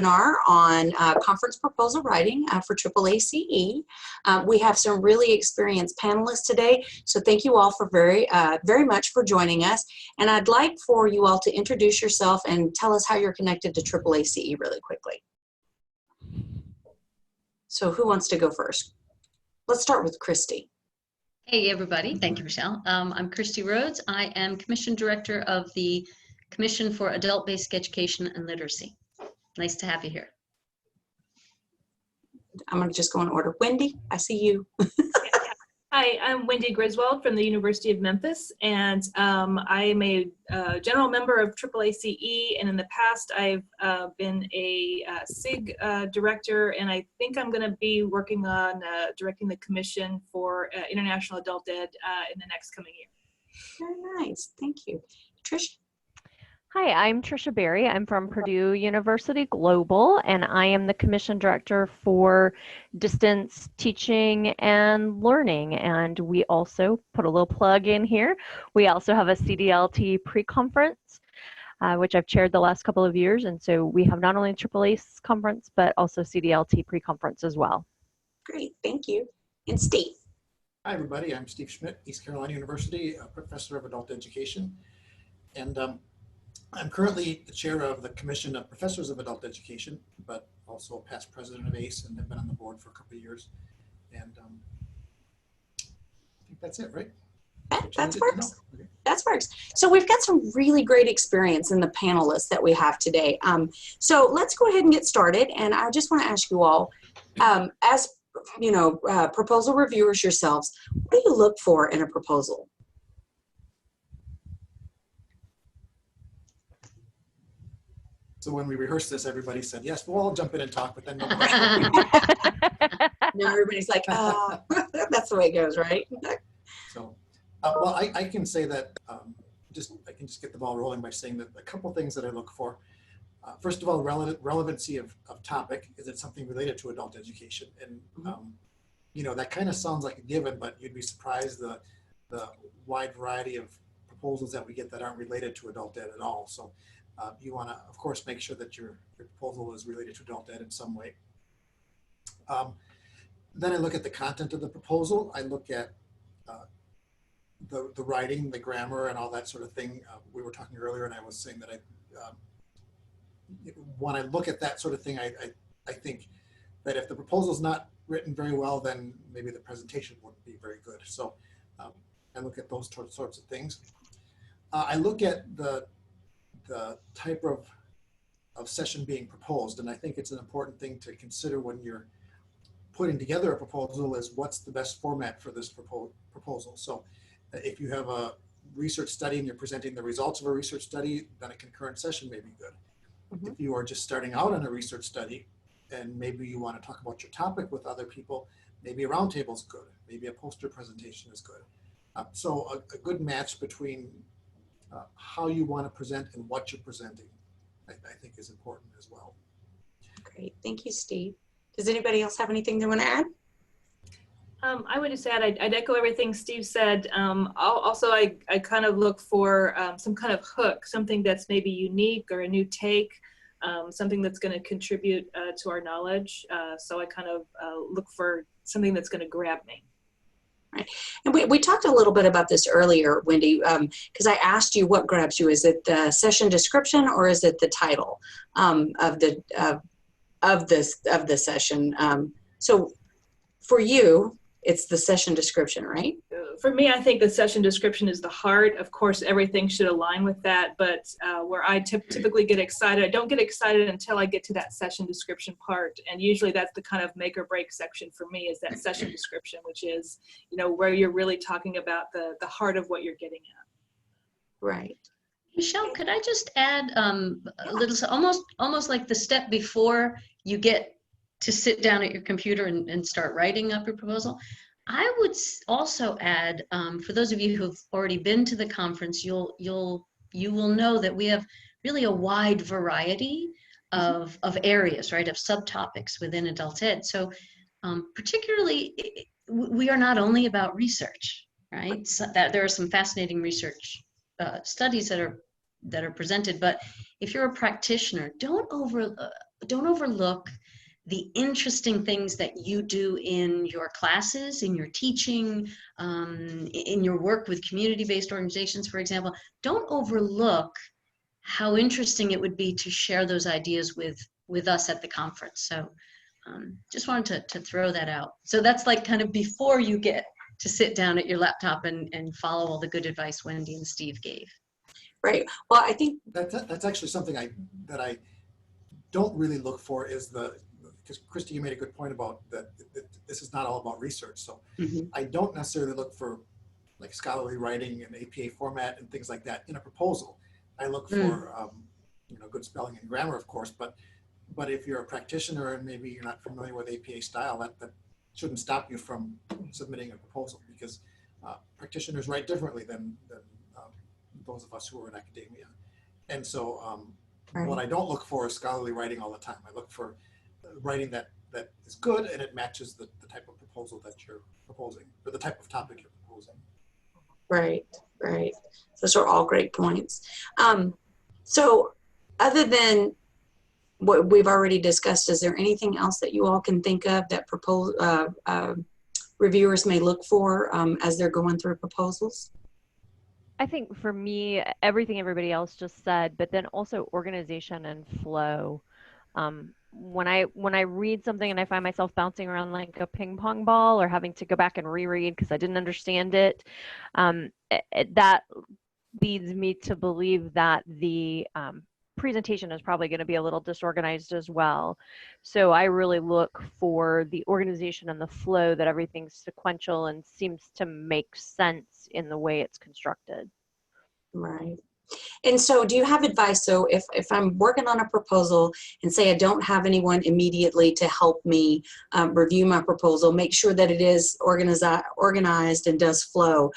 webinar on conference proposal writing for AAACE. We have some really experienced panelists today, so thank you all for very much for joining us. And I'd like for you all to introduce yourself and tell us how you're connected to AAACE really quickly. So who wants to go first? Let's start with Christy. Hey everybody, thank you, Michelle. I'm Christy Rhodes. I am Commission Director of the Commission for Adult Basic Education and Literacy. Nice to have you here. I'm going to just go in order. Wendy, I see you. Hi, I'm Wendy Griswold from the University of Memphis, and I am a general member of AAACE, and in the past I've been a SIG director, and I think I'm going to be working on directing the Commission for International Adult Ed in the next coming year. Very nice, thank you. Trish? Hi, I'm Trisha Berry. I'm from Purdue University Global, and I am the Commission Director for Distance Teaching and Learning. And we also put a little plug in here. We also have a CDLT pre-conference, which I've chaired the last couple of years. And so we have not only AAACE conference, but also CDLT pre-conference as well. Great, thank you. And Steve? Hi, everybody. I'm Steve Schmidt, East Carolina University, a professor of adult education. And I'm currently the chair of the Commission of Professors of Adult Education, but also a past president of ACE and have been on the board for a couple of years. And I think that's it, right? That works. Okay. That works. So we've got some really great experience in the panelists that we have today. So let's go ahead and get started. And I just want to ask you all, as you know, proposal reviewers yourselves, what do you look for in a proposal? So when we rehearsed this, everybody said, yes, we'll all jump in and talk, but then no Now everybody's like, that's the way it goes, right? So, well, I can say that I can just get the ball rolling by saying that a couple things that I look for. First of all, relevancy of topic. Is it something related to adult education? And, you know, that kind of sounds like a given, but you'd be surprised the wide variety of proposals that we get that aren't related to adult ed at all. So you want to, of course, make sure that your proposal is related to adult ed in some way. Then I look at the content of the proposal. I look at the writing, the grammar, and all that sort of thing. We were talking earlier, and I was saying that when I look at that sort of thing, I think that if the proposal is not written very well, then maybe the presentation wouldn't be very good. So I look at those sorts of things. I look at the type of session being proposed, and I think it's an important thing to consider when you're putting together a proposal is what's the best format for this proposal. So if you have a research study and you're presenting the results of a research study, then a concurrent session may be good. If you are just starting out on a research study and maybe you want to talk about your topic with other people, maybe a roundtable is good, maybe a poster presentation is good. So a good match between how you want to present and what you're presenting, I think is important as well. Great, thank you, Steve. Does anybody else have anything they want to add? I would just add, I'd echo everything Steve said. Also, I kind of look for some kind of hook, something that's maybe unique or a new take, something that's going to contribute to our knowledge. So I kind of look for something that's going to grab me. Right. And we talked a little bit about this earlier, Wendy, because I asked you what grabs you. Is it the session description or is it the title of the session? So for you, it's the session description, right? For me, I think the session description is the heart. Of course, everything should align with that, but where I typically get excited, I don't get excited until I get to that session description part. And usually that's the kind of make or break section for me, is that session description, which is, you know, where you're really talking about the heart of what you're getting at. Right. Michelle, could I just add a little, so almost like the step before you get to sit down at your computer and start writing up your proposal? I would also add, for those of you who've already been to the conference, you will know that we have really a wide variety of areas, right, of subtopics within adult ed. So particularly, we are not only about research, right? So that there are some fascinating research studies that are presented, but if you're a practitioner, don't but don't overlook the interesting things that you do in your classes, in your teaching, in your work with community-based organizations, for example. Don't overlook how interesting it would be to share those ideas with us at the conference. So just wanted to throw that out. So that's like kind of before you get to sit down at your laptop and follow all the good advice Wendy and Steve gave. Right. Well, I think That's actually something that I don't really look for is because Christy, you made a good point about that this is not all about research. So I don't necessarily look for like scholarly writing and APA format and things like that in a proposal. I look for good spelling and grammar, of course, but if you're a practitioner and maybe you're not familiar with APA style, that shouldn't stop you from submitting a proposal, because practitioners write differently than those of us who are in academia. And so what I don't look for is scholarly writing all the time. I look for writing that is good and it matches the type of proposal that you're proposing, or the type of topic you're proposing. Right, right. Those are all great points. So other than what we've already discussed, is there anything else that you all can think of that reviewers may look for as they're going through proposals? I think for me, everything everybody else just said, but then also organization and flow. When I read something and I find myself bouncing around like a ping pong ball or having to go back and reread because I didn't understand it, that leads me to believe that the presentation is probably going to be a little disorganized as well. So I really look for the organization and the flow, that everything's sequential and seems to make sense in the way it's constructed. Right. And so do you have advice? So if I'm working on a proposal and say I don't have anyone immediately to help me review my proposal, make sure that it is organized and does flow.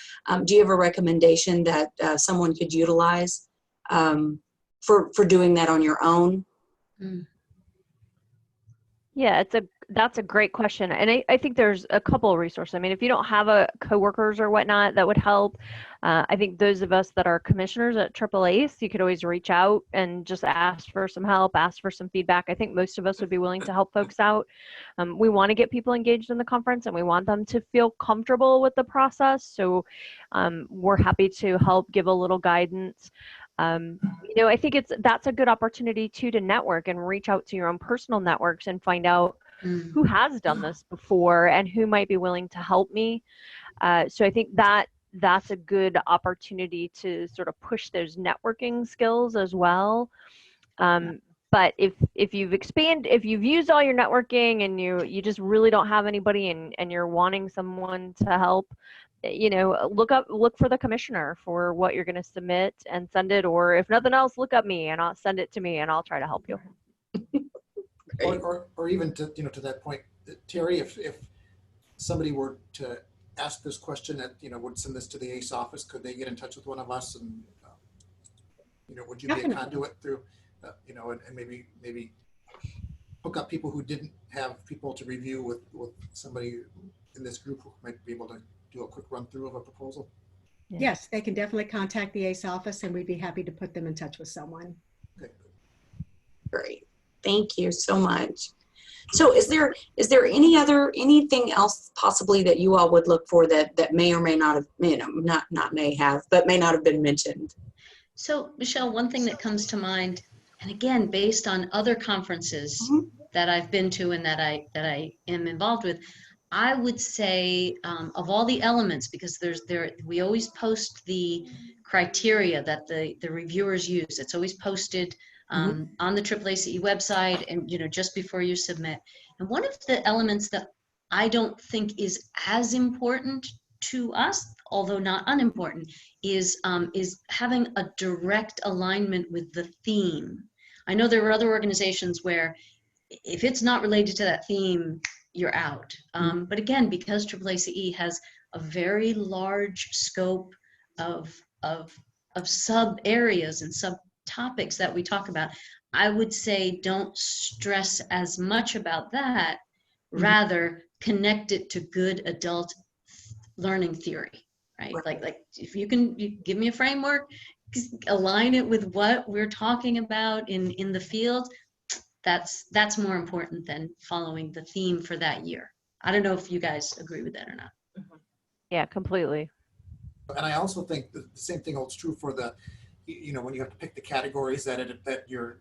Do you have a recommendation that someone could utilize for doing that on your own? Yeah, that's a great question. And I think there's a couple of resources. I mean, if you don't have coworkers or whatnot that would help, I think those of us that are commissioners at AAACE, you could always reach out and just ask for some help, ask for some feedback. I think most of us would be willing to help folks out. We want to get people engaged in the conference and we want them to feel comfortable with the process. So we're happy to help give a little guidance. I think that's a good opportunity too to network and reach out to your own personal networks and find out who has done this before and who might be willing to help me. So I think that's a good opportunity to sort of push those networking skills as well. But if you've used all your networking and you just really don't have anybody and you're wanting someone to help, look for the commissioner for what you're going to submit and send it, or if nothing else, look up me and I'll send it to me and I'll try to help you. Or even to that point, Terry, if somebody were to ask this question that would send this to the ACE office, could they get in touch with one of us and would you be a conduit through and maybe hook up people who didn't have people to review with somebody in this group who might be able to do a quick run through of a proposal? Yeah. Yes, they can definitely contact the ACE office and we'd be happy to put them in touch with someone. Okay. Great. Thank you so much. So is there anything else possibly that you all would look for that may or may not have, not may have, but may not have been mentioned? So Michelle, one thing that comes to mind, and again, based on other conferences that I've been to and that I am involved with, I would say of all the elements, because we always post the criteria that the reviewers use. It's always posted on the AAACE website and just before you submit. And one of the elements that I don't think is as important to us, although not unimportant, is having a direct alignment with the theme. I know there are other organizations where if it's not related to that theme, you're out. But again, because AAACE has a very large scope of sub areas and subtopics that we talk about, I would say don't stress as much about that. Rather, connect it to good adult learning theory, right? Like if you give me a framework, align it with what we're talking about in the field, that's more important than following the theme for that year. I don't know if you guys agree with that or not. Yeah, completely. And I also think the same thing holds true for the, when you have to pick the categories that your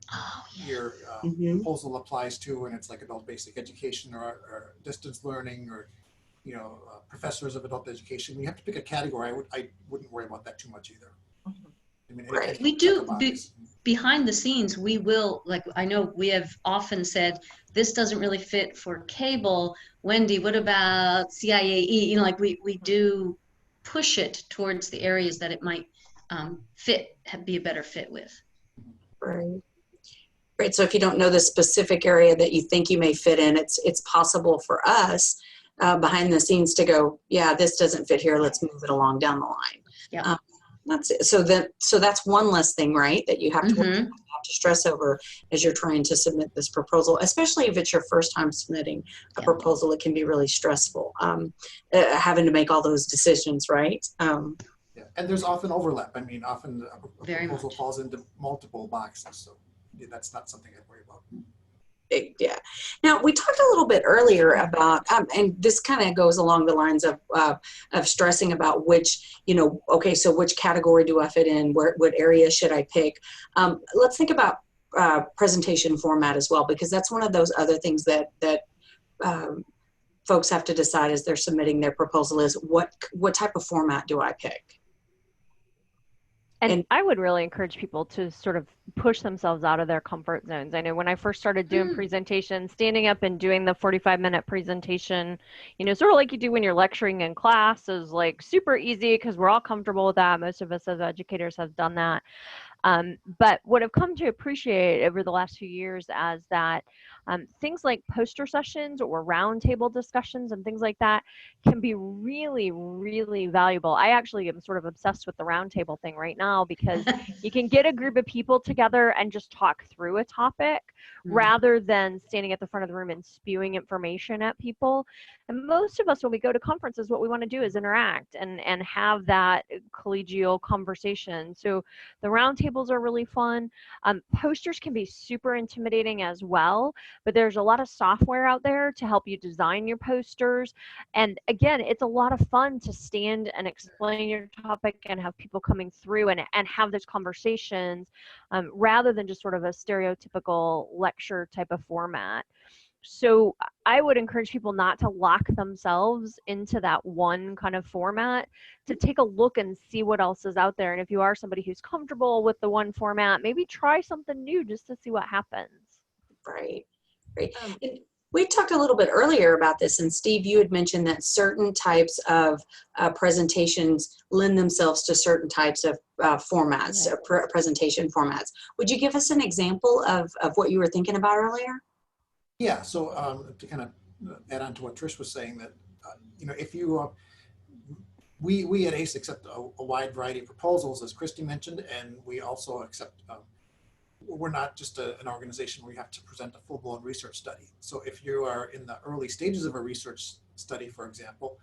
proposal applies to, and it's like adult basic education or distance learning or professors of adult education. When you have to pick a category, I wouldn't worry about that too much either. I mean, Right. We do behind the scenes. We will, like, I know we have often said this doesn't really fit for cable. Wendy, what about CIAE? Like we do push it towards the areas that it might be a better fit with. Right. Right. So if you don't know the specific area that you think you may fit in, it's possible for us behind the scenes to go, yeah, this doesn't fit here. Let's move it along down the line. Yeah. That's it. So that's one less thing, right? That you have to, have to stress over as you're trying to submit this proposal, especially if it's your first time submitting a proposal. It can be really stressful, having to make all those decisions, right? Yeah, and there's often overlap. I mean, often a proposal much falls into multiple boxes, so that's not something I worry about. Yeah. Now, we talked a little bit earlier about, and this kind of goes along the lines of stressing about which, okay, so which category do I fit in? What area should I pick? Let's think about presentation format as well, because that's one of those other things that folks have to decide as they're submitting their proposal is what type of format do I pick? And I would really encourage people to sort of push themselves out of their comfort zones. I know when I first started doing presentations, standing up and doing the 45-minute presentation, sort of like you do when you're lecturing in class is like super easy because we're all comfortable with that. Most of us as educators have done that. But what I've come to appreciate over the last few years as that things like poster sessions or roundtable discussions and things like that can be really, really valuable. I actually am sort of obsessed with the roundtable thing right now because you can get a group of people together and just talk through a topic rather than standing at the front of the room and spewing information at people. And most of us, when we go to conferences, what we want to do is interact and have that collegial conversation. So the roundtables are really fun. Posters can be super intimidating as well, but there's a lot of software out there to help you design your posters. And again, it's a lot of fun to stand and explain your topic and have people coming through and have those conversations rather than just sort of a stereotypical lecture type of format. So I would encourage people not to lock themselves into that one kind of format, to take a look and see what else is out there. And if you are somebody who's comfortable with the one format, maybe try something new just to see what happens. Right. We talked a little bit earlier about this, and Steve, you had mentioned that certain types of presentations lend themselves to certain types of formats, presentation formats. Would you give us an example of what you were thinking about earlier? Yeah, so to kind of add on to what Trish was saying, that if you we at AACE accept a wide variety of proposals, as Christy mentioned, and we also accept. We're not just an organization where you have to present a full-blown research study. So if you are in the early stages of a research study, for example,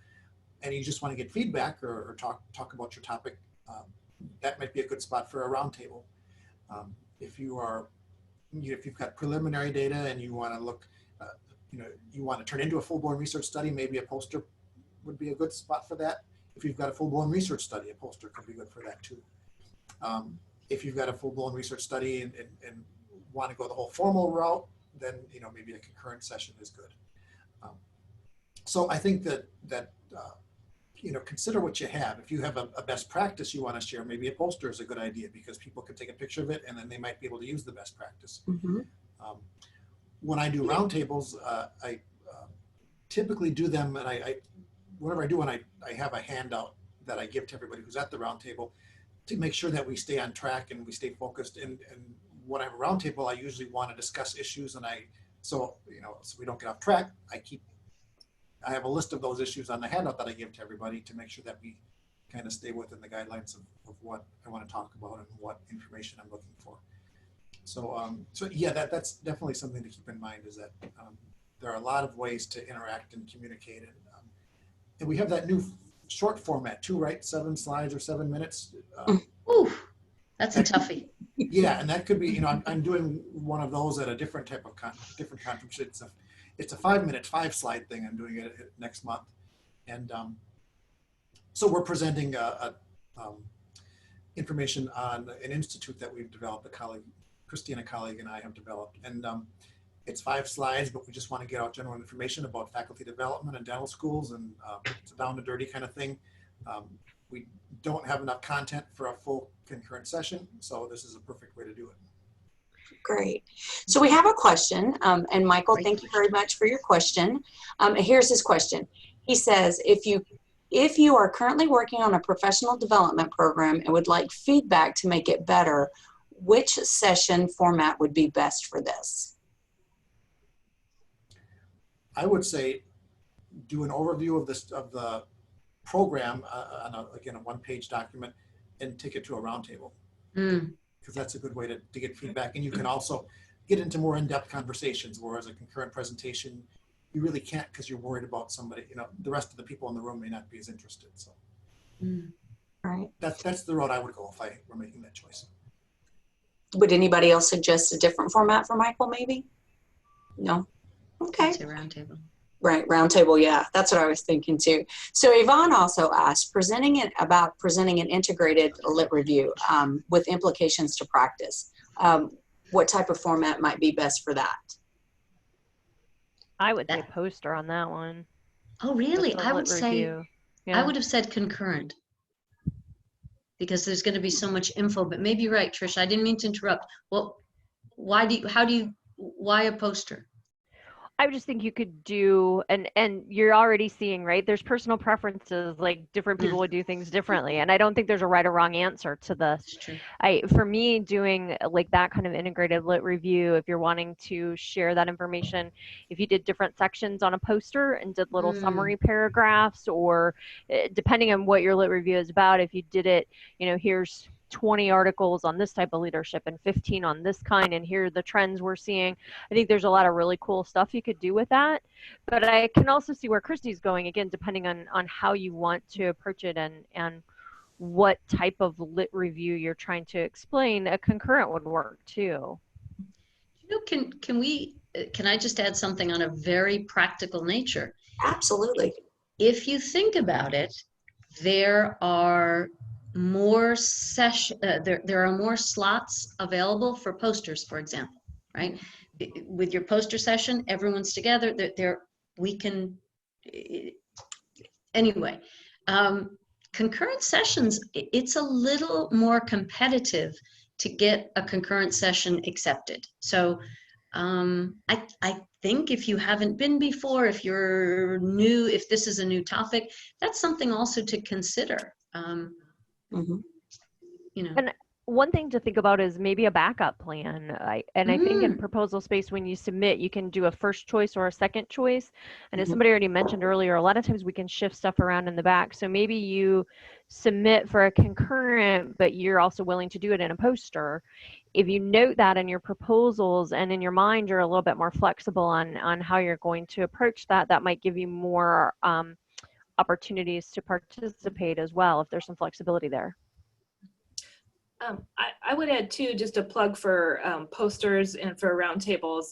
and you just want to get feedback or talk about your topic, that might be a good spot for a roundtable. If you've got preliminary data and you want to look, you want to turn into a full-blown research study, maybe a poster would be a good spot for that. If you've got a full-blown research study, a poster could be good for that too. If you've got a full-blown research study and want to go the whole formal route, then maybe a concurrent session is good. So I think that consider what you have. If you have a best practice you want to share, maybe a poster is a good idea because people can take a picture of it and then they might be able to use the best practice. When I do roundtables, I typically do them, and whatever I do when I have a handout that I give to everybody who's at the roundtable, to make sure that we stay on track and we stay focused. And when I have a roundtable, I usually want to discuss issues, and so we don't get off track. I have a list of those issues on the handout that I give to everybody to make sure that we kind of stay within the guidelines of what I want to talk about and what information I'm looking for. So yeah, that's definitely something to keep in mind, is that there are a lot of ways to interact and communicate, and we have that new short format too, right? 7 slides or 7 minutes. That's a toughie. Yeah, and that could be, I'm doing one of those at a different type of different conference. It's a 5-minute, 5-slide thing. I'm doing it next month. And so we're presenting information on an institute that we've developed, a colleague, Christy and a colleague and I have developed. And it's 5 slides, but we just want to get out general information about faculty development and dental schools, and it's a down to dirty kind of thing. We don't have enough content for a full concurrent session, so this is a perfect way to do it. Great. So we have a question, and Michael, thank you very much for your question. Here's his question. He says, if you are currently working on a professional development program and would like feedback to make it better, which session format would be best for this? I would say do an overview of the program on again a 1-page document and take it to a roundtable, because that's a good way to get feedback. And you can also get into more in-depth conversations, whereas a concurrent presentation you really can't, because you're worried about somebody, the rest of the people in the room may not be as interested. So Right. That's the road I would go if I were making that choice. Would anybody else suggest a different format for Michael, maybe? No? Okay. It's a roundtable. Right, roundtable, yeah, that's what I was thinking too. So Yvonne also asked, presenting an integrated lit review with implications to practice. What type of format might be best for that? I would say poster on that one. Oh, really? Just a I would lit say, review. Yeah. I would have said concurrent, because there's going to be so much info, but maybe you're right, Trish. I didn't mean to interrupt. Well, why a poster? I would just think you could do, and you're already seeing, right? There's personal preferences, like different people would do things differently. And I don't think there's a right or wrong answer to this. That's true. For me, doing like that kind of integrated lit review, if you're wanting to share that information, if you did different sections on a poster and did little summary paragraphs, or depending on what your lit review is about, if you did it, here's 20 articles on this type of leadership and 15 on this kind, and here are the trends we're seeing. I think there's a lot of really cool stuff you could do with that. But I can also see where Christy's going, again, depending on how you want to approach it and what type of lit review you're trying to explain. A concurrent would work too. Can I just add something on a very practical nature? Absolutely. If you think about it, there are more there are more slots available for posters, for example, right? With your poster session, everyone's together. We can anyway. Concurrent sessions, it's a little more competitive to get a concurrent session accepted. So I think if you haven't been before, if you're new, if this is a new topic, that's something also to consider. And one thing to think about is maybe a backup plan. I think in proposal space, when you submit, you can do a first choice or a second choice. And as somebody already mentioned earlier, a lot of times we can shift stuff around in the back. So maybe you submit for a concurrent, but you're also willing to do it in a poster. If you note that in your proposals and in your mind, you're a little bit more flexible on how you're going to approach that, that might give you more opportunities to participate as well, if there's some flexibility there. I would add too, just a plug for posters and for roundtables.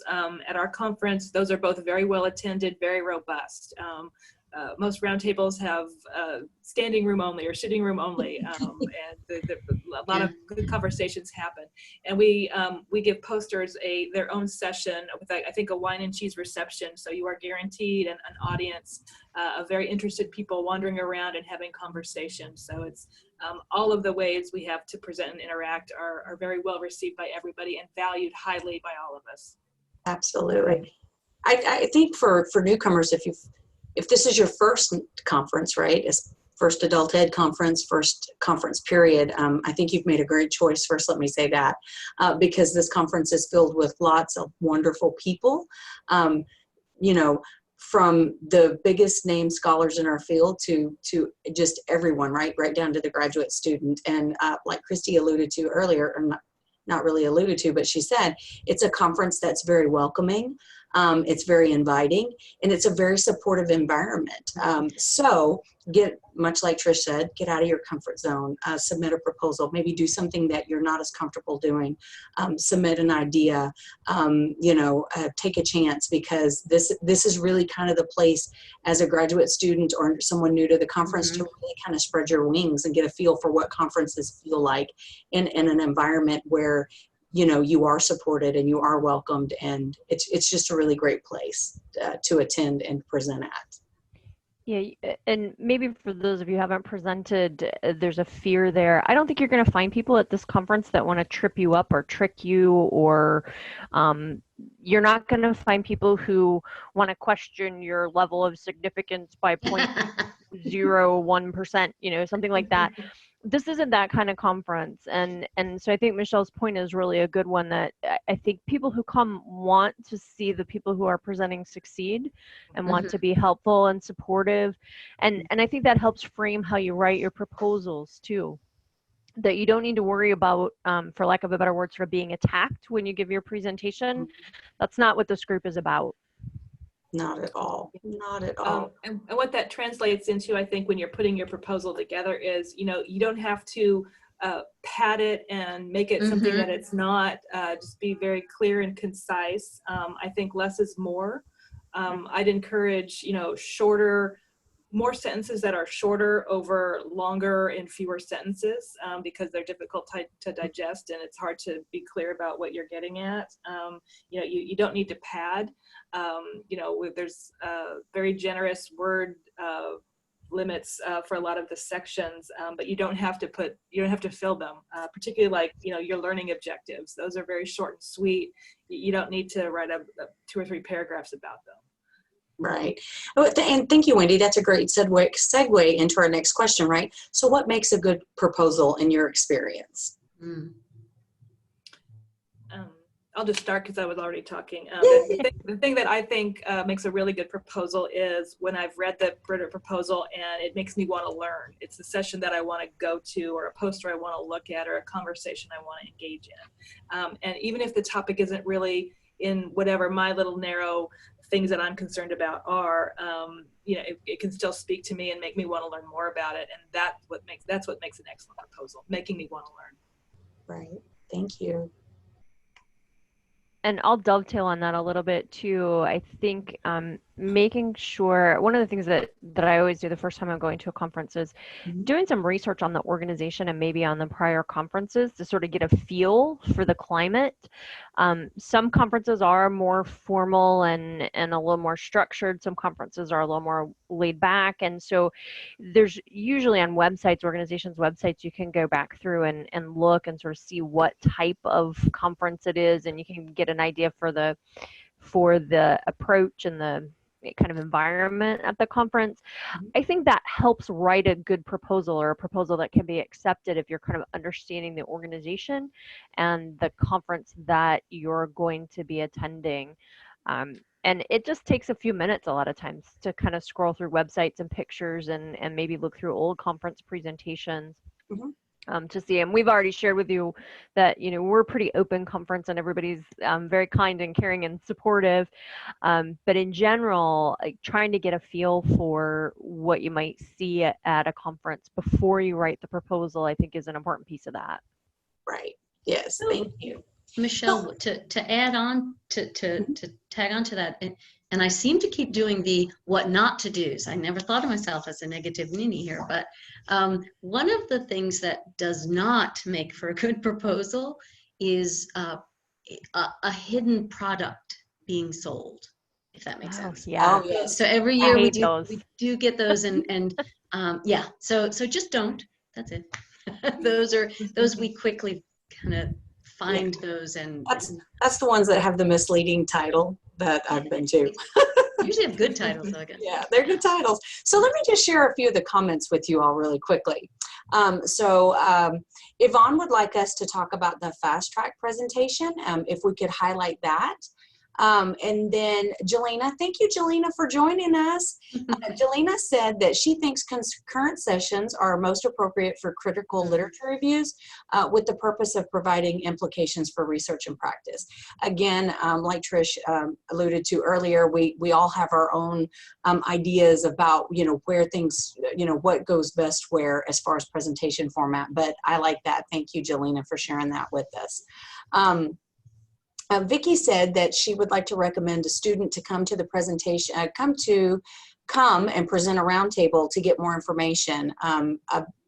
At our conference, those are both very well attended, very robust. Most roundtables have standing room only or sitting room only, and a lot of good conversations happen. And we give posters their own session with, I think, a wine and cheese reception. So you are guaranteed an audience of very interested people wandering around and having conversations. So it's all of the ways we have to present and interact are very well received by everybody and valued highly by all of us. Absolutely. I think for newcomers, if this is your first conference, right, it's first adult ed conference, first conference period, I think you've made a great choice. First, let me say that, because this conference is filled with lots of wonderful people, from the biggest name scholars in our field to just everyone, right down to the graduate student. And like Christy alluded to earlier, or not really alluded to, but she said, it's a conference that's very welcoming. It's very inviting, and it's a very supportive environment. So get, much like Trish said, get out of your comfort zone, submit a proposal, maybe do something that you're not as comfortable doing, submit an idea, take a chance, because this is really kind of the place as a graduate student or someone new to the conference to really kind of spread your wings and get a feel for what conferences feel like in an environment where you are supported and you are welcomed, and it's just a really great place to attend and present at. Yeah, and maybe for those of you who haven't presented, there's a fear there. I don't think you're going to find people at this conference that want to trip you up or trick you, or you're not going to find people who want to question your level of significance by 0.01%, something like that. This isn't that kind of conference, and so I think Michelle's point is really a good one, that I think people who come want to see the people who are presenting succeed and want to be helpful and supportive, and I think that helps frame how you write your proposals too. That you don't need to worry about, for lack of a better word, sort of being attacked when you give your presentation. That's not what this group is about. Not at all. Not at all. And what that translates into, I think, when you're putting your proposal together is, you don't have to pad it and make it something that it's not. Just be very clear and concise. I think less is more. I'd encourage, more sentences that are shorter over longer and fewer sentences, because they're difficult to digest, and it's hard to be clear about what you're getting at. You don't need to pad. There's very generous word limits for a lot of the sections, but you don't have to fill them, particularly like, your learning objectives. Those are very short and sweet. You don't need to write up 2 or 3 paragraphs about them. Right. And thank you, Wendy. That's a great segue into our next question, right? So what makes a good proposal in your experience? I'll just start because I was already talking. The thing that I think makes a really good proposal is when I've read the proposal and it makes me want to learn. It's a session that I want to go to, or a poster I want to look at, or a conversation I want to engage in. And even if the topic isn't really in whatever my little narrow things that I'm concerned about are, it can still speak to me and make me want to learn more about it. And that's what makes an excellent proposal, making me want to learn. Right. Thank you. And I'll dovetail on that a little bit too. I think making sure, one of the things that I always do the first time I'm going to a conference is doing some research on the organization and maybe on the prior conferences to sort of get a feel for the climate. Some conferences are more formal and a little more structured. Some conferences are a little more laid back. And so there's usually on organizations' websites, you can go back through and look and sort of see what type of conference it is, and you can get an idea for the approach and the kind of environment at the conference. I think that helps write a good proposal, or a proposal that can be accepted if you're kind of understanding the organization and the conference that you're going to be attending. And it just takes a few minutes a lot of times to kind of scroll through websites and pictures and maybe look through old conference presentations. To see. And we've already shared with you that, we're a pretty open conference and everybody's very kind and caring and supportive. But in general, trying to get a feel for what you might see at a conference before you write the proposal, I think is an important piece of that. Right. Yes. Thank you. Michelle, to add on, to tag on to that, and I seem to keep doing the what not to do's. I never thought of myself as a negative ninny here, but one of the things that does not make for a good proposal is a hidden product being sold, if that makes sense. Yeah. Oh, yes. So every year we do get those, and yeah. So just don't. That's it. those we quickly kind of find those, and that's the ones that have the misleading title that I've been to. Usually have good titles, though. Again. Yeah, they're good titles. So let me just share a few of the comments with you all really quickly. Yvonne would like us to talk about the fast track presentation, if we could highlight that. And then Jelena, thank you, Jelena, for joining us. Jelena said that she thinks concurrent sessions are most appropriate for critical literature reviews with the purpose of providing implications for research and practice. Again, like Trish alluded to earlier, we all have our own ideas about, where things, what goes best where as far as presentation format, but I like that. Thank you, Jelena, for sharing that with us. Vicki said that she would like to recommend a student to come to the presentation, come and present a roundtable to get more information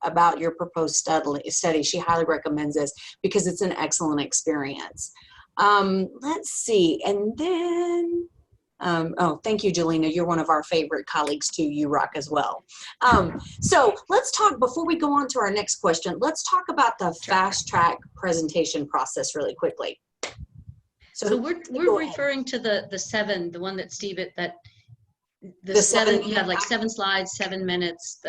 about your proposed study. She highly recommends this because it's an excellent experience. Let's see, and then, oh, thank you, Jelena. You're one of our favorite colleagues too. You rock as well. So let's talk, before we go on to our next question, let's talk about the fast track presentation process really quickly. So we're referring to the 7, the one that Steve, the 7, you have like 7 slides, 7 minutes,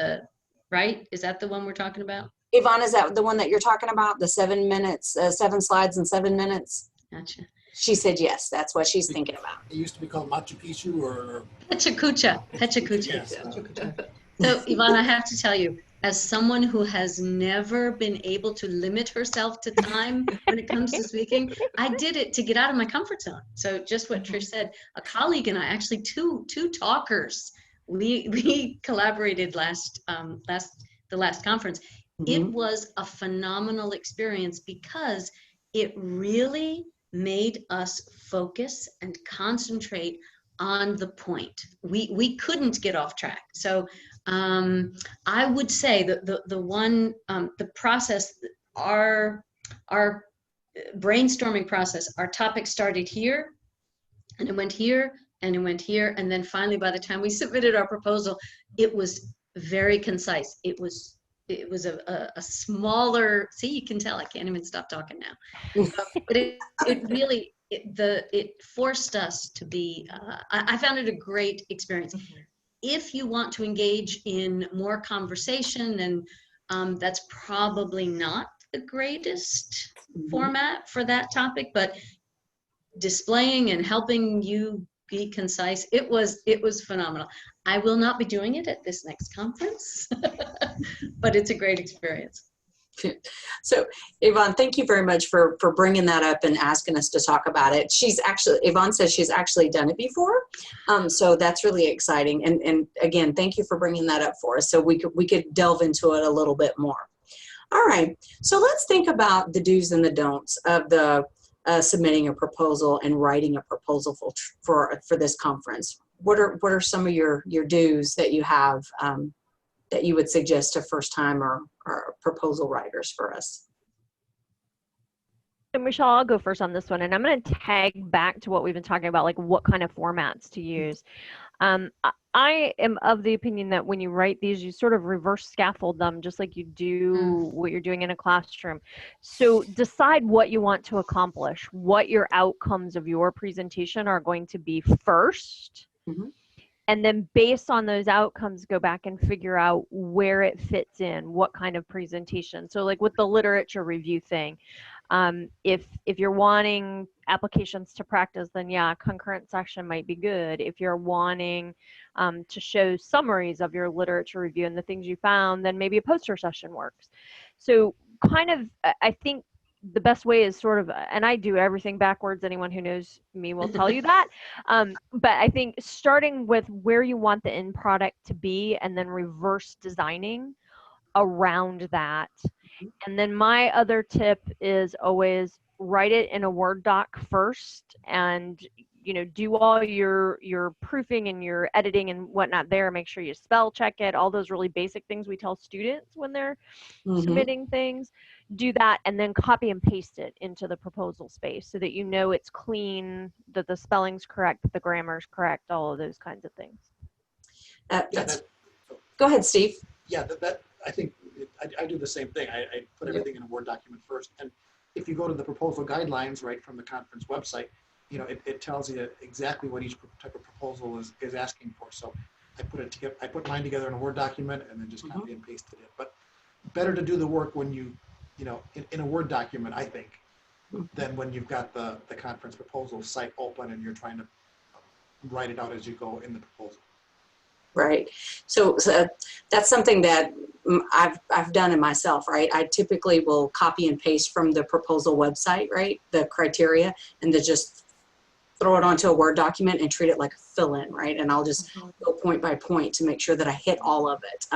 right? Is that the one we're talking about? Yvonne, is that the one that you're talking about? The 7 minutes, 7 slides in 7 minutes? Gotcha. She said yes, that's what she's thinking about. It used to be called Machu Picchu or Pechacucha. Yes. So Yvonne, I have to tell you, as someone who has never been able to limit herself to time when it comes to speaking, I did it to get out of my comfort zone. So just what Trish said, a colleague and I, actually two talkers, we collaborated the last conference. It was a phenomenal experience because it really made us focus and concentrate on the point. We couldn't get off track. So I would say that the process, our brainstorming process, our topic started here, and it went here, and it went here, and then finally, by the time we submitted our proposal, it was very concise. It was a smaller. See, you can tell I can't even stop talking now. But it forced us to be. I found it a great experience. If you want to engage in more conversation, and that's probably not the greatest format for that topic, but displaying and helping you be concise, it was phenomenal. I will not be doing it at this next conference, but it's a great experience. So Yvonne, thank you very much for bringing that up and asking us to talk about it. Yvonne says she's actually done it before. So that's really exciting. And again, thank you for bringing that up for us so we could delve into it a little bit more. All right, so let's think about the do's and the don'ts of the submitting a proposal and writing a proposal for this conference. What are some of your do's that you have that you would suggest to first-time or proposal writers for us? So Michelle, I'll go first on this one, and I'm going to tag back to what we've been talking about, like what kind of formats to use. I am of the opinion that when you write these, you sort of reverse scaffold them just like you do what you're doing in a classroom. So decide what you want to accomplish, what your outcomes of your presentation are going to be first. And then based on those outcomes, go back and figure out where it fits in, what kind of presentation. So like with the literature review thing, if you're wanting applications to practice, then yeah, concurrent session might be good. If you're wanting to show summaries of your literature review and the things you found, then maybe a poster session works. So kind of, I think the best way is sort of, and I do everything backwards, anyone who knows me will tell you that, but I think starting with where you want the end product to be and then reverse designing around that. And then my other tip is always write it in a Word doc first, and do all your proofing and your editing and whatnot there. Make sure you spell check it, all those really basic things we tell students when they're submitting things. Do that, and then copy and paste it into the proposal space so that it's clean, that the spelling's correct, that the grammar's correct, all of those kinds of things. Go ahead, Steve. Yeah, I think I do the same thing. I put everything in a Word document first, and if you go to the proposal guidelines right from the conference website, it tells you exactly what each type of proposal is asking for. So I put it together. I put mine together in a Word document and then just copy and pasted it. But better to do the work when in a Word document, I think, than when you've got the conference proposal site open and you're trying to write it out as you go in the proposal. Right. So that's something that I've done it myself, right? I typically will copy and paste from the proposal website, right? The criteria, and then just throw it onto a Word document and treat it like a fill-in, right? And I'll just go point by point to make sure that I hit all of it.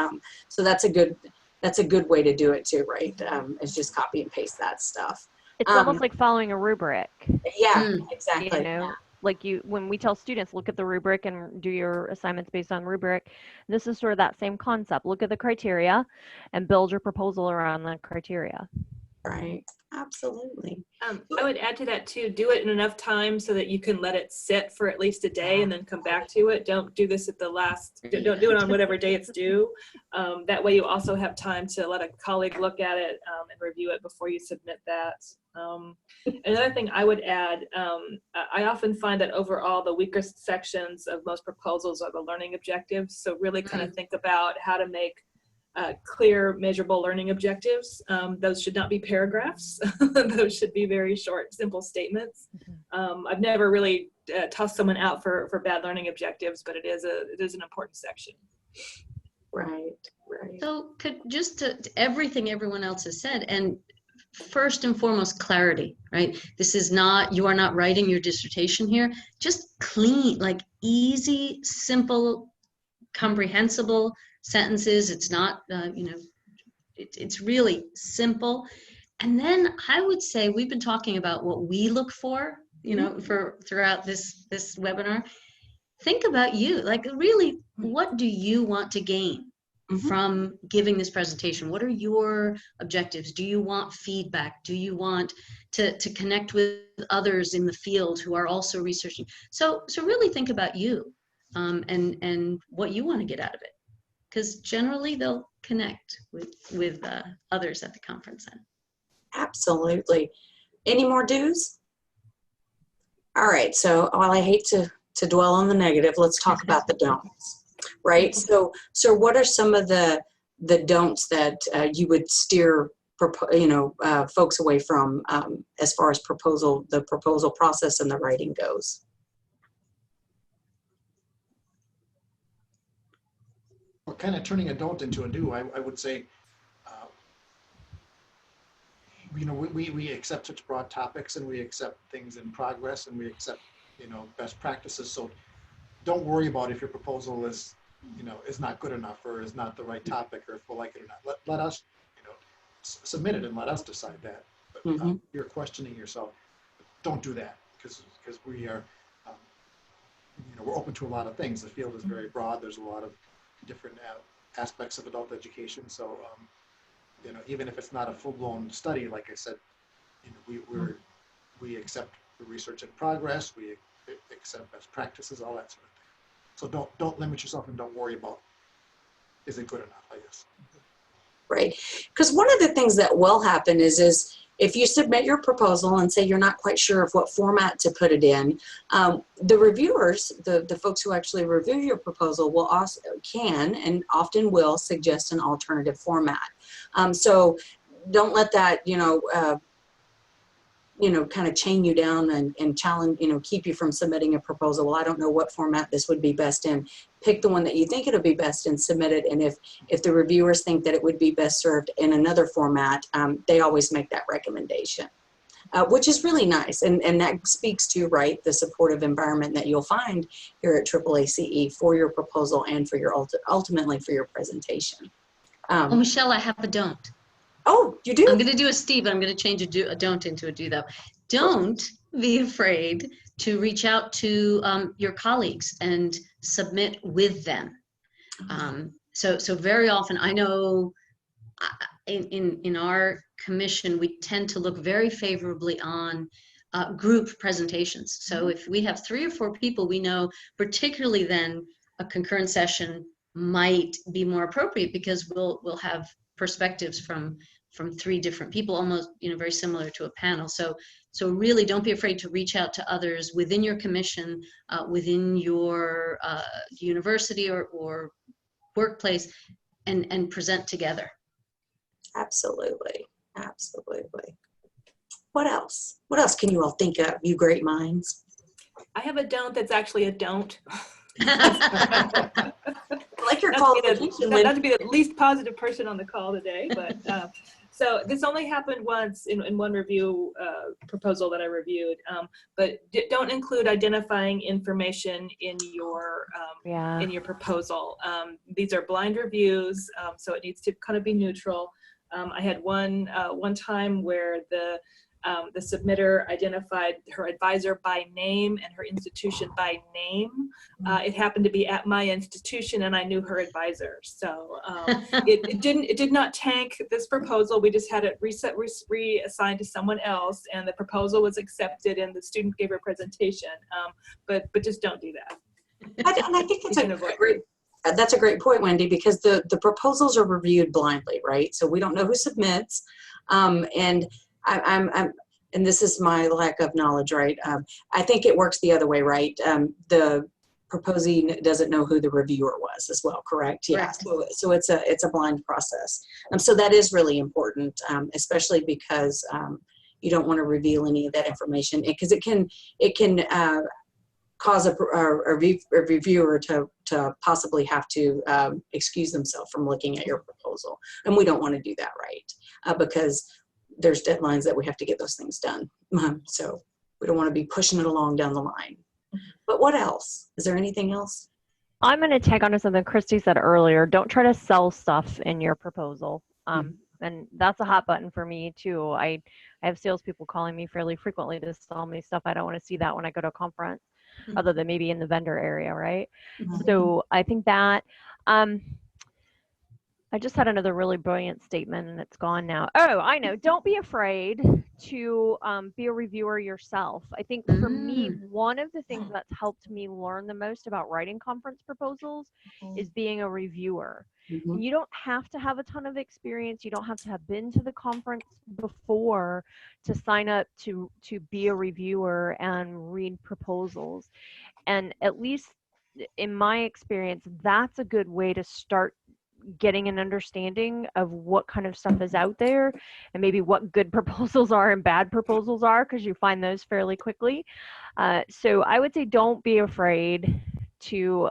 So that's a good way to do it too, right? Is just copy and paste that stuff. It's almost like following a rubric. Yeah, exactly. You know, like when we tell students, look at the rubric and do your assignments based on rubric, this is sort of that same concept. Look at the criteria and build your proposal around that criteria. Right. Absolutely. I would add to that too, do it in enough time so that you can let it sit for at least a day and then come back to it. Don't do this at the last, don't do it on whatever day it's due. That way you also have time to let a colleague look at it and review it before you submit that. Another thing I would add, I often find that overall the weakest sections of most proposals are the learning objectives. So really kind of think about how to make clear, measurable learning objectives. Those should not be paragraphs. Those should be very short, simple statements. I've never really tossed someone out for bad learning objectives, but it is an important section. Right, right. So could just to everything everyone else has said, and first and foremost, clarity, right? This is not, you are not writing your dissertation here. Just clean, like easy, simple, comprehensible sentences. It's not, you know, it's really simple. And then I would say we've been talking about what we look for, you know, throughout this webinar. Think about you, like really, what do you want to gain from giving this presentation? What are your objectives? Do you want feedback? Do you want to connect with others in the field who are also researching? So really think about you and what you want to get out of it. Because generally they'll connect with others at the conference then. Absolutely. Any more do's? All right, so while I hate to dwell on the negative, let's talk about the don'ts, right? So what are some of the don'ts that you would steer folks away from as far as the proposal process and the writing goes? Well, kind of turning a don't into a do, I would say, you know, we accept such broad topics and we accept things in progress and we accept, you know, best practices. So don't worry about if your proposal is, you know, is not good enough or is not the right topic or if we'll like it or not. Let us, you know, submit it and let us decide that. But you're questioning yourself. Don't do that because we are, you know, we're open to a lot of things. The field is very broad. There's a lot of different aspects of adult education. So, you know, even if it's not a full-blown study, like I said, you know, we accept the research in progress. We accept best practices, all that sort of thing. So don't limit yourself and don't worry about is it good enough, I guess. Right, because one of the things that will happen is if you submit your proposal and say you're not quite sure of what format to put it in, the reviewers, the folks who actually review your proposal will also can and often will suggest an alternative format. So don't let that, kind of chain you down and challenge, keep you from submitting a proposal. Well, I don't know what format this would be best in. Pick the one that you think it'll be best in, submit it. And if the reviewers think that it would be best served in another format, they always make that recommendation, which is really nice. And that speaks to, right, the supportive environment that you'll find here at AAACE for your proposal and for your ultimately for your presentation. Oh, Michelle, I have a don't. Oh, you do? I'm going to do a Steve. I'm going to change a don't into a do, though. Don't be afraid to reach out to your colleagues and submit with them. So very often, I know in our commission, we tend to look very favorably on group presentations. So if we have 3 or 4 people, we know particularly then a concurrent session might be more appropriate because we'll have perspectives from 3 different people, almost very similar to a panel. So really don't be afraid to reach out to others within your commission, within your university or workplace, and present together. Absolutely, absolutely. What else? What else can you all think of, you great minds? I have a don't that's actually a don't. I like your Not qualification. to be the least positive person on the call today, but so this only happened once in one review proposal that I reviewed, but don't include identifying information in your proposal. These are blind reviews, so it needs to kind of be neutral. I had one time where the submitter identified her advisor by name and her institution by name. It happened to be at my institution, and I knew her advisor. So it did not tank this proposal. We just had it reassigned to someone else, and the proposal was accepted, and the student gave her presentation. But just don't do that. And I think that's a great point, Wendy, because the proposals are reviewed blindly, right? So we don't know who submits, and and this is my lack of knowledge, right? I think it works the other way, right? The proposee doesn't know who the reviewer was as well, correct? Yeah. So it's a blind process. So that is really important, especially because you don't want to reveal any of that information, because it can cause a reviewer to possibly have to excuse themselves from looking at your proposal, and we don't want to do that, right? Because there's deadlines that we have to get those things done. So we don't want to be pushing it along down the line. But what else? Is there anything else? I'm going to tag on to something Christy said earlier. Don't try to sell stuff in your proposal. And that's a hot button for me too. I have salespeople calling me fairly frequently to sell me stuff. I don't want to see that when I go to a conference, other than maybe in the vendor area, right? So I think that I just had another really brilliant statement and it's gone now. Oh, I know. Don't be afraid to be a reviewer yourself. I think for me, one of the things that's helped me learn the most about writing conference proposals is being a reviewer. And you don't have to have a ton of experience. You don't have to have been to the conference before to sign up to be a reviewer and read proposals. And at least in my experience, that's a good way to start getting an understanding of what kind of stuff is out there and maybe what good proposals are and bad proposals are, because you find those fairly quickly. So I would say don't be afraid to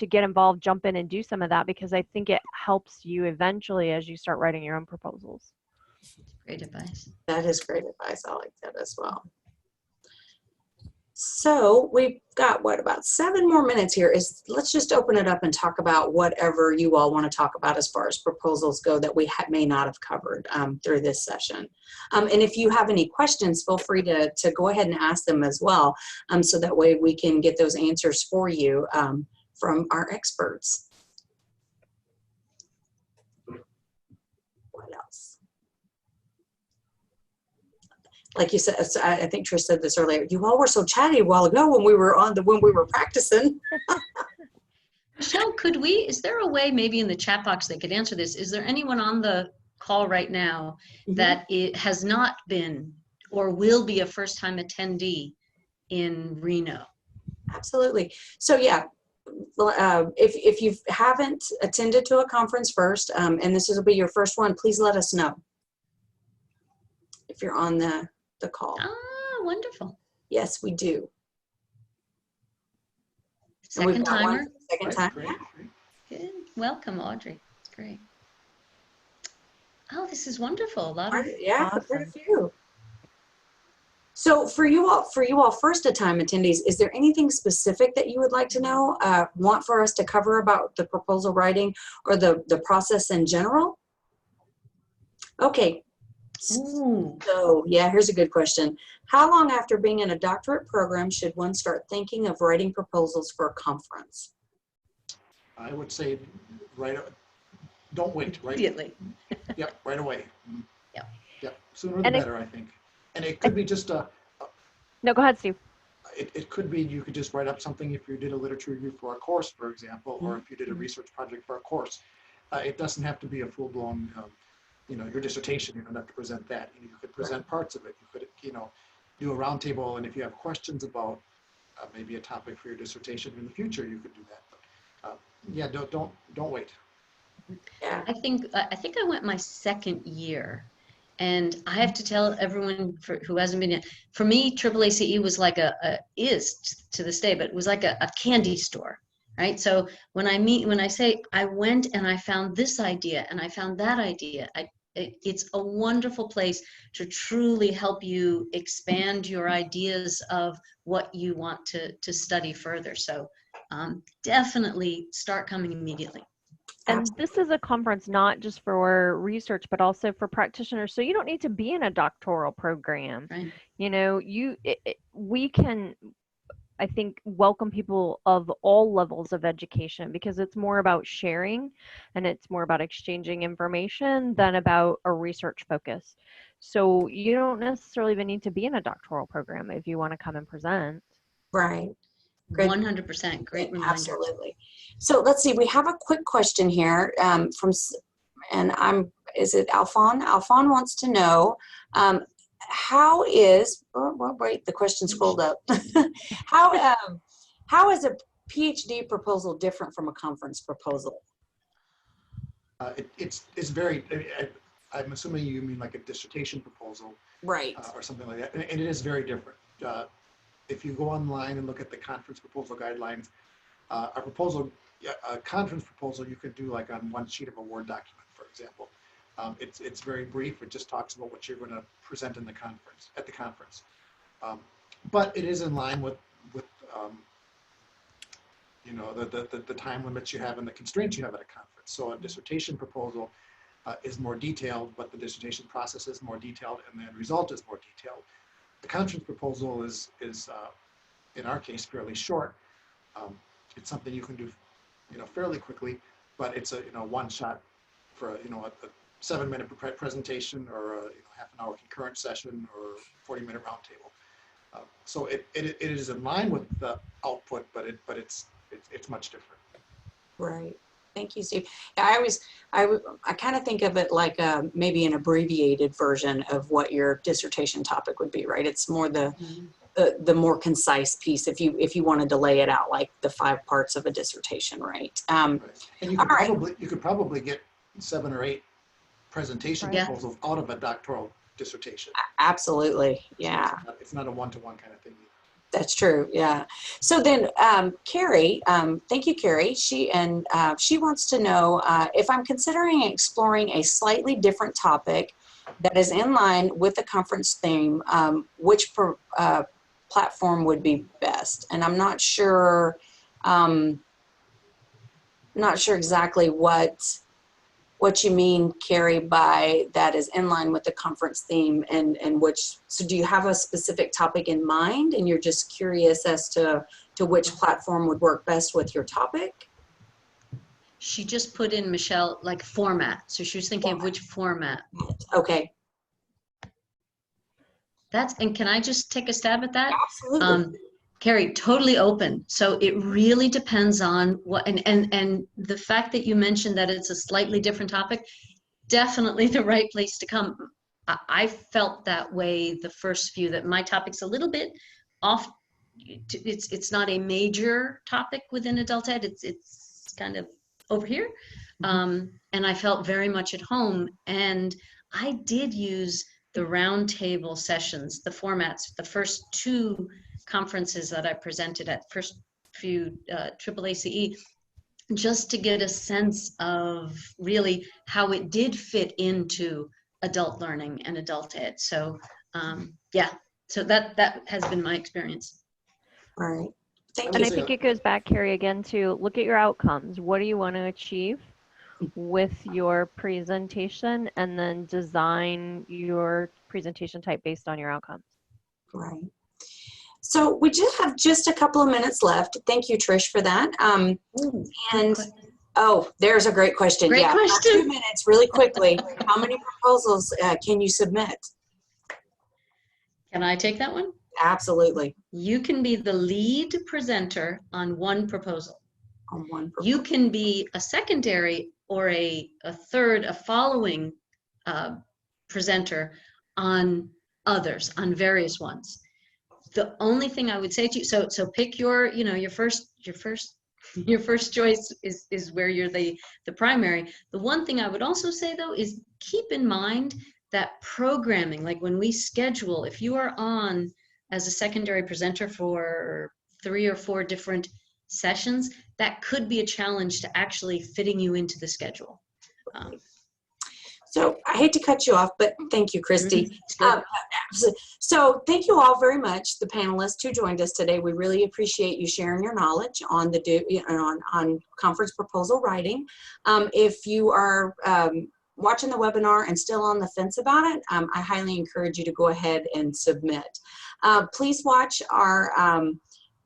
get involved, jump in and do some of that, because I think it helps you eventually as you start writing your own proposals. Great advice. That is great advice. I like that as well. So we've got, what, about 7 more minutes here. Let's just open it up and talk about whatever you all want to talk about as far as proposals go that we may not have covered through this session. And if you have any questions, feel free to go ahead and ask them as well, so that way we can get those answers for you from our experts. What else? Like you said, I think Trish said this earlier, you all were so chatty a while ago when we were practicing. Michelle, is there a way maybe in the chat box they could answer this? Is there anyone on the call right now that it has not been or will be a first-time attendee in Reno? Absolutely. So yeah, if you haven't attended to a conference first, and this will be your first one, please let us know if you're on the call. Ah, wonderful. Yes, we do. Second timer. Second time. Great. Good. Welcome, Audrey. It's great. Oh, this is wonderful. A lot of quite a few. So for you all first-time attendees, is there anything specific that you would like to know, want for us to cover about the proposal writing or the process in general? Okay. So yeah, here's a good question. How long after being in a doctorate program should one start thinking of writing proposals for a conference? I would say don't wait, right? Immediately. Yep, right away. Yep, sooner the better, I think. And it could be just No, go ahead, Steve. It could be you could just write up something if you did a literature review for a course, for example, or if you did a research project for a course. It doesn't have to be a full-blown your dissertation. You don't have to present that. You could present parts of it. You could, do a roundtable, and if you have questions about maybe a topic for your dissertation in the future, you could do that. But, yeah, don't wait. Yeah. I think I went my second year, And I have to tell everyone who hasn't been yet, for me, AAACE was like is to this day, but it was like a candy store, right? So when I say I went and I found this idea and I found that idea, it's a wonderful place to truly help you expand your ideas of what you want to study further. So definitely start coming immediately. And this is a conference not just for research, but also for practitioners. So you don't need to be in a doctoral program. Right. You know, we can, I think, welcome people of all levels of education, because it's more about sharing and it's more about exchanging information than about a research focus. So you don't necessarily even need to be in a doctoral program if you want to come and present. Right. Good. 100%. Great reminder. Absolutely. So let's see, we have a quick question here is it Alphon? Alphon wants to know, how is, wait, the question scrolled up. How is a PhD proposal different from a conference proposal? It's very, I'm assuming you mean like a dissertation proposal. Right. Or something like that. And it is very different. If you go online and look at the conference proposal guidelines, a conference proposal you could do like on one sheet of a Word document, for example. It's very brief. It just talks about what you're going to present in the conference, but it is in line with you know, the time limits you have and the constraints you have at a conference. So a dissertation proposal is more detailed, but the dissertation process is more detailed, and the end result is more detailed. The conference proposal is in our case fairly short. It's something you can do, you know, fairly quickly, but it's a, you know, one shot for a 7-minute presentation, or a half an hour concurrent session, or 40-minute roundtable. So it is in line with the output, but it's much different. Right. Thank you, Steve. I kind of think of it like maybe an abbreviated version of what your dissertation topic would be, right? It's more the more concise piece if you wanted to lay it out like the 5 parts of a dissertation, right? Right. And you could probably get 7 or 8 presentation proposals out of a doctoral dissertation. Absolutely, yeah. So it's not a one-to-one kind of thing. That's true, yeah. So then Carrie, thank you, Carrie. She wants to know if I'm considering exploring a slightly different topic that is in line with the conference theme, which platform would be best? And I'm not sure exactly what you mean, Carrie, by that is in line with the conference theme, and so do you have a specific topic in mind and you're just curious as to which platform would work best with your topic? She just put in, Michelle, like format. So she was thinking of which format. Okay. And can I just take a stab at that? Absolutely. Carrie, totally open. So it really depends on what, and the fact that you mentioned that it's a slightly different topic, definitely the right place to come. I felt that way the first few, that my topic's a little bit off. It's not a major topic within adult ed. It's kind of over here. And I felt very much at home. And I did use the roundtable sessions, the formats, the first 2 conferences that I presented at, first few AAACE, just to get a sense of really how it did fit into adult learning and adult ed. So yeah, so that has been my experience. All right. And I think it goes back, Carrie, again to look at your outcomes. What do you want to achieve with your presentation, and then design your presentation type based on your outcomes. Right. So we just have just a couple of minutes left. Thank you, Trish, for that. There's a great question. Great question. 2 minutes, really quickly. How many proposals can you submit? Can I take that one? Absolutely. You can be the lead presenter on one proposal. On one proposal. You can be a secondary or a third, a following presenter on others, on various ones. The only thing I would say to you, so pick your first choice is where you're the primary. The one thing I would also say though is keep in mind that programming, like when we schedule, if you are on as a secondary presenter for 3 or 4 different sessions, that could be a challenge to actually fitting you into the schedule. So I hate to cut you off, but thank you, Christy. It's good. So thank you all very much, the panelists who joined us today. We really appreciate you sharing your knowledge on on conference proposal writing. If you are watching the webinar and still on the fence about it, I highly encourage you to go ahead and submit. Please watch our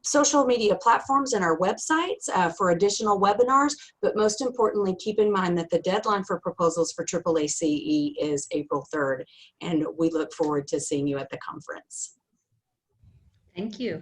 social media platforms and our websites for additional webinars, but most importantly, keep in mind that the deadline for proposals for AAACE is April 3rd, and we look forward to seeing you at the conference. Thank you.